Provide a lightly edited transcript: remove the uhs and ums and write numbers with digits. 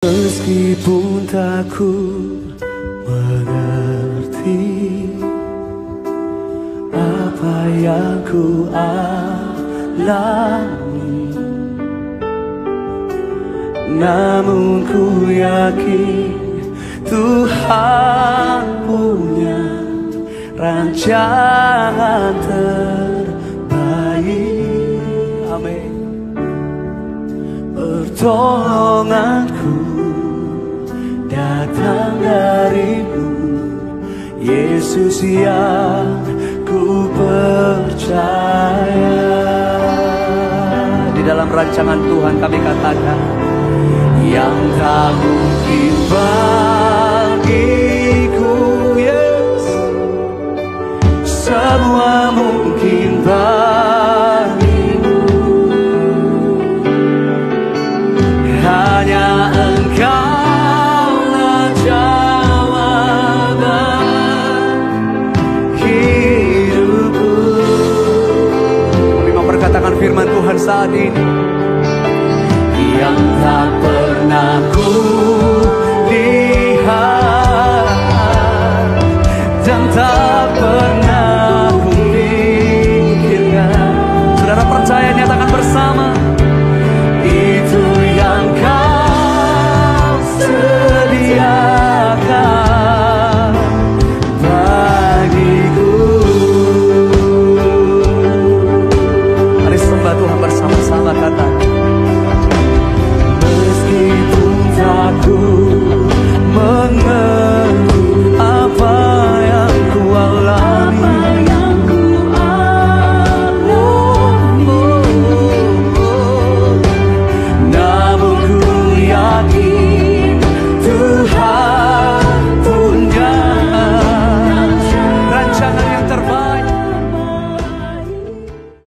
Meskipun tak ku mengerti apa yang ku alami, namun ku yakin Tuhan punya rancangan terbaik. Amin. Pertolonganku datang darimu, Yesus yang ku percaya. Di dalam rancangan Tuhan kami katakan, yang tak mungkin bagiku, yes, semua mungkin bagimu. Hanya Engkaulah jawaban hidupku. Kami memperkatakan firman Tuhan saat ini, yang tak